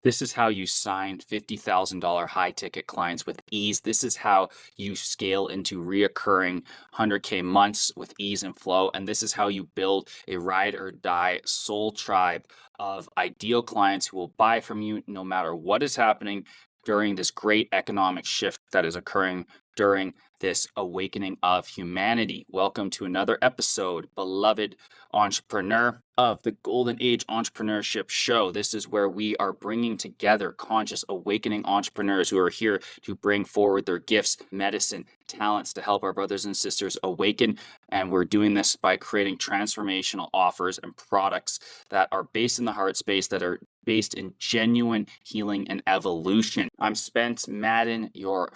This is how you sign $50,000 high ticket clients with ease. This is how you scale into reoccurring 100K months with ease and flow. And this is how you build a ride or die soul tribe of ideal clients who will buy from you no matter what is happening during this great economic shift that is occurring during this awakening of humanity. Welcome to another episode, beloved entrepreneur of the Golden Age Entrepreneurship Show. This is where we are bringing together conscious, awakening entrepreneurs who are here to bring forward their gifts, medicine, talents to help our brothers and sisters awaken. And we're doing this by creating transformational offers and products that are based in the heart space, that are based in genuine healing and evolution. I'm Spence Madden, your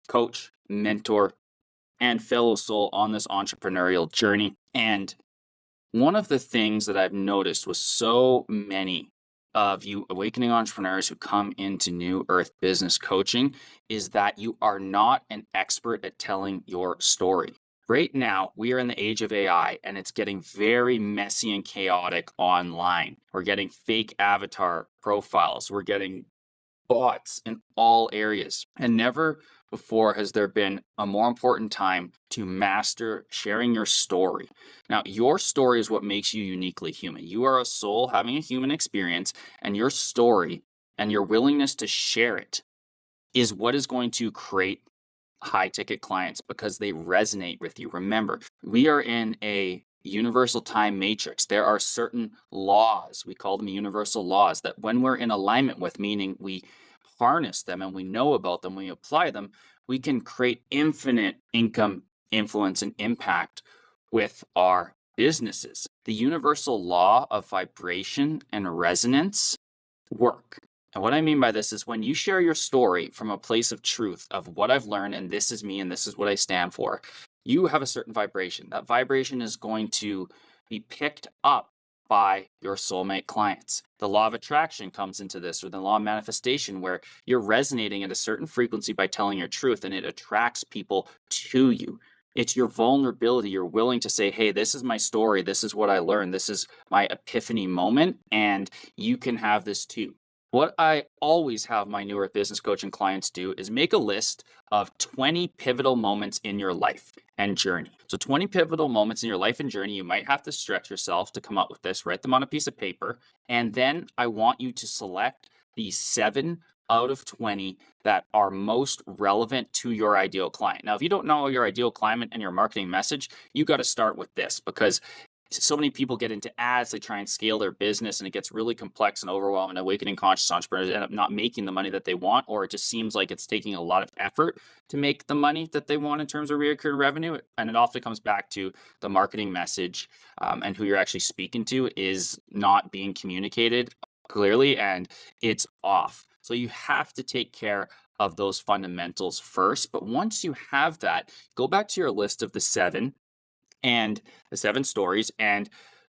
coach, mentor, and fellow soul on this entrepreneurial journey. And one of the things that I've noticed with so many of you awakening entrepreneurs who come into New Earth business coaching is that you are not an expert at telling your story. Right now, we are in the age of AI, and it's getting very messy and chaotic online. We're getting fake avatar profiles. We're getting bots in all areas. And never before has there been a more important time to master sharing your story. Now, your story is what makes you uniquely human. You are a soul having a human experience, and your story and your willingness to share it is what is going to create high ticket clients because they resonate with you. Remember, we are in a universal time matrix. There are certain laws, we call them universal laws, that when we're in alignment with, meaning we harness them and we know about them, we apply them, we can create infinite income, influence, and impact with our businesses. The universal law of vibration and resonance work. And what I mean by this is when you share your story from a place of truth of what I've learned, and this is me, and this is what I stand for, you have a certain vibration. That vibration is going to be picked up by your soulmate clients. The law of attraction comes into this, or the law of manifestation, where you're resonating at a certain frequency by telling your truth, and it attracts people to you. It's your vulnerability. You're willing to say, hey, this is my story. This is what I learned. This is my epiphany moment, and you can have this too. What I always have my New Earth business coaching clients do is make a list of 20 pivotal moments in your life and journey. So 20 pivotal moments in your life and journey. You might have to stretch yourself to come up with this, write them on a piece of paper. And then I want you to select the 7 out of 20 that are most relevant to your ideal client. Now, if you don't know your ideal client and your marketing message, you got to start with this, because so many people get into ads, they try and scale their business, and it gets really complex and overwhelming. Awakening conscious entrepreneurs end up not making the money that they want, or it just seems like it's taking a lot of effort to make the money that they want in terms of recurring revenue. And it often comes back to the marketing message and who you're actually speaking to is not being communicated clearly, and it's off. So you have to take care of those fundamentals first. But once you have that, go back to your list of the 7 and the 7 stories and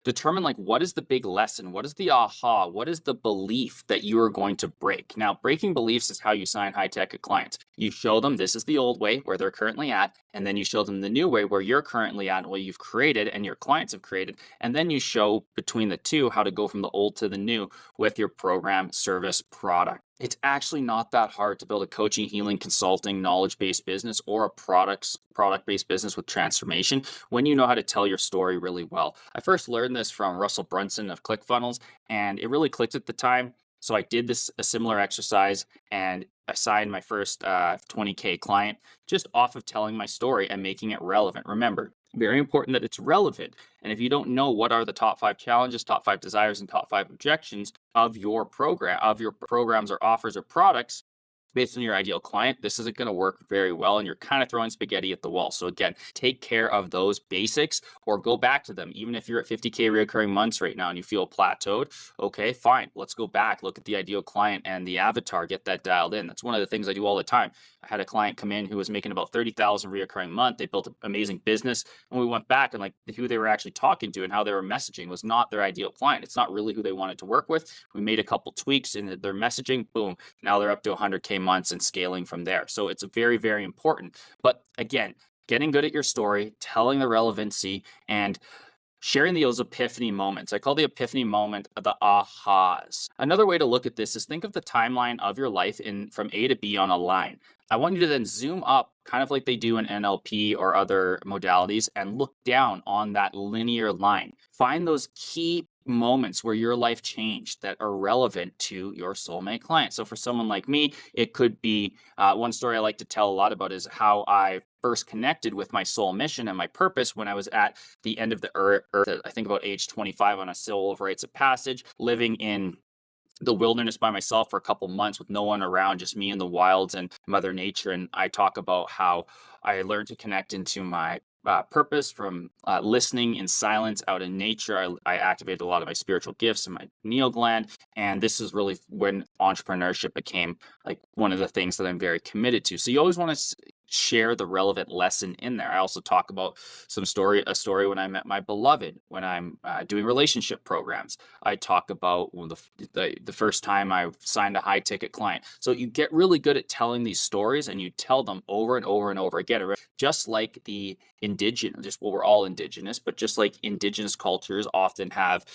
determine, like, what is the big lesson? What is the aha? What is the belief that you are going to break? Now, breaking beliefs is how you sign high tech clients. You show them this is the old way where they're currently at, and then you show them the new way where you're currently at, what you've created and your clients have created. And then you show between the two how to go from the old to the new with your program, service, product. It's actually not that hard to build a coaching, healing, consulting, knowledge-based business or a product-based business with transformation when you know how to tell your story really well. I first learned this from Russell Brunson of ClickFunnels, and it really clicked at the time. So I did a similar exercise, and I signed my first 20K client just off of telling my story and making it relevant. Remember, very important that it's relevant. And if you don't know what are the top 5 challenges, top 5 desires, and top 5 objections of your program, of your programs or offers or products based on your ideal client, this isn't going to work very well, and you're kind of throwing spaghetti at the wall. So again, take care of those basics or go back to them. Even if you're at 50K recurring months right now and you feel plateaued, okay, fine. Let's go back, look at the ideal client and the avatar, get that dialed in. That's one of the things I do all the time. I had a client come in who was making about 30,000 recurring month. They built an amazing business, and we went back and, like, who they were actually talking to and how they were messaging was not their ideal client. It's not really who they wanted to work with. We made a couple tweaks in their messaging. Boom. Now they're up to 100K months and scaling from there. So it's very, very important. But again, getting good at your story, telling the relevancy, and Sharing those epiphany moments. I call the epiphany moment the ahas. Another way to look at this is think of the timeline of your life in from A to B on a line. I want you to then zoom up, kind of like they do in NLP or other modalities, and look down on that linear line. Find those key moments where your life changed that are relevant to your soulmate client. So for someone like me, it could be one story I like to tell a lot about is how I first connected with my soul mission and my purpose when I was at the end of the earth, I think about age 25 on a soul of rites of passage, living in the wilderness by myself for a couple months with no one around, just me in the wilds and Mother Nature. And I talk about how I learned to connect into my purpose from listening in silence out in nature. I activated a lot of my spiritual gifts and my pineal gland. And this is really when entrepreneurship became like one of the things that I'm very committed to. So you always want to share the relevant lesson in there. I also talk about a story when I met my beloved, when I'm doing relationship programs. I talk about the first time I signed a high ticket client. So you get really good at telling these stories and you tell them over and over and over again. Just like the indigenous, well, we're all indigenous, but just like indigenous cultures often have,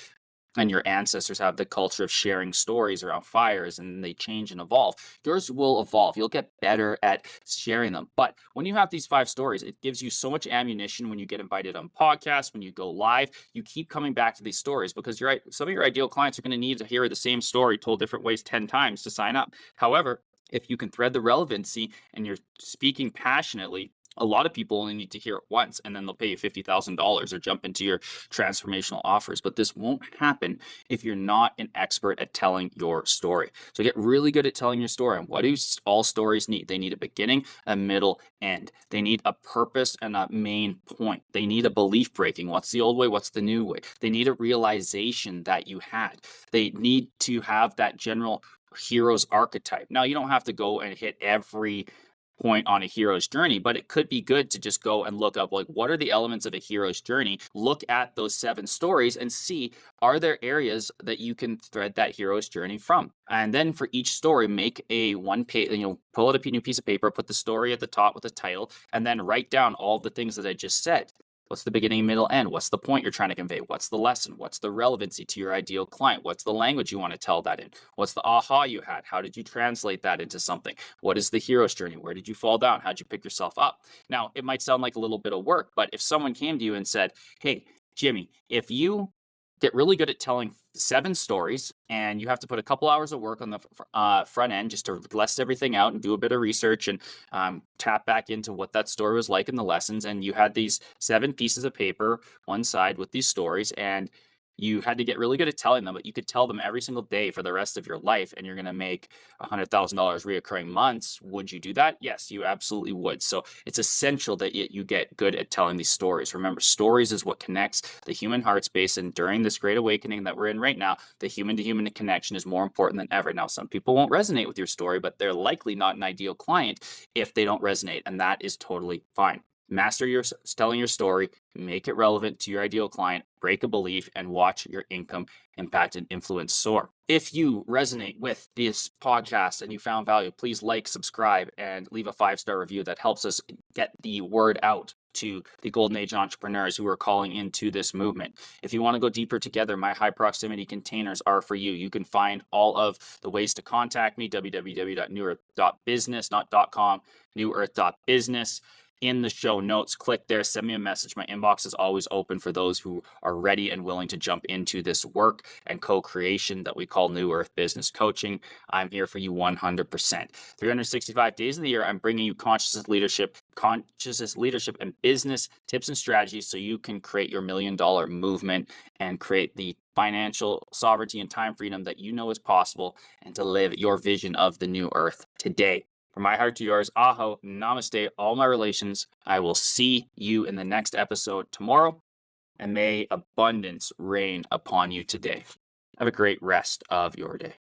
and your ancestors have the culture of sharing stories around fires and they change and evolve. Yours will evolve. You'll get better at sharing them. But when you have these 5 stories, it gives you so much ammunition when you get invited on podcasts, when you go live, you keep coming back to these stories because some of your ideal clients are going to need to hear the same story told different ways 10 times to sign up. However, if you can thread the relevancy and you're speaking passionately, a lot of people only need to hear it once and then they'll pay you $50,000 or jump into your transformational offers. But this won't happen if you're not an expert at telling your story. So get really good at telling your story. And what do all stories need? They need a beginning, a middle, end. They need a purpose and a main point. They need a belief breaking. What's the old way? What's the new way? They need a realization that you had. They need to have that general hero's archetype. Now, you don't have to go and hit every point on a hero's journey, but it could be good to just go and look up like what are the elements of a hero's journey, look at those 7 stories and see are there areas that you can thread that hero's journey from. And then for each story, make a one page, pull out a new piece of paper, put the story at the top with the title, and then write down all the things that I just said. What's the beginning, middle, end? What's the point you're trying to convey? What's the lesson? What's the relevancy to your ideal client? What's the language you want to tell that in? What's the aha you had? How did you translate that into something? What is the hero's journey? Where did you fall down? How'd you pick yourself up? Now, it might sound like a little bit of work, but if someone came to you and said, hey, Jimmy, if you get really good at telling 7 stories and you have to put a couple hours of work on the front end just to list everything out and do a bit of research and tap back into what that story was like in the lessons, and you had these 7 pieces of paper one side with these stories and you had to get really good at telling them, but you could tell them every single day for the rest of your life and you're going to make $100,000 reoccurring months. Would you do that? Yes, you absolutely would. So it's essential that you get good at telling these stories. Remember, stories is what connects the human heart space. And during this great awakening that we're in right now, the human to human connection is more important than ever. Now, some people won't resonate with your story, but they're likely not an ideal client if they don't resonate. And that is totally fine. Master telling your story, make it relevant to your ideal client, break a belief, and watch your income, impact, and influence soar. If you resonate with this podcast and you found value, please like, subscribe, and leave a 5-star review. That helps us get the word out to the golden age entrepreneurs who are calling into this movement. If you want to go deeper together, my high proximity containers are for you. You can find all of the ways to contact me, www.newearth.business, not .com, newearth.business. In the show notes, click there, send me a message. My inbox is always open for those who are ready and willing to jump into this work and co-creation that we call New Earth Business Coaching. I'm here for you 100%. 365 days of the year, I'm bringing you consciousness leadership and business tips and strategies so you can create your $1 million movement and create the financial sovereignty and time freedom that you know is possible and to live your vision of the new earth today. From my heart to yours, aho, namaste, all my relations. I will see you in the next episode tomorrow, and may abundance reign upon you today. Have a great rest of your day.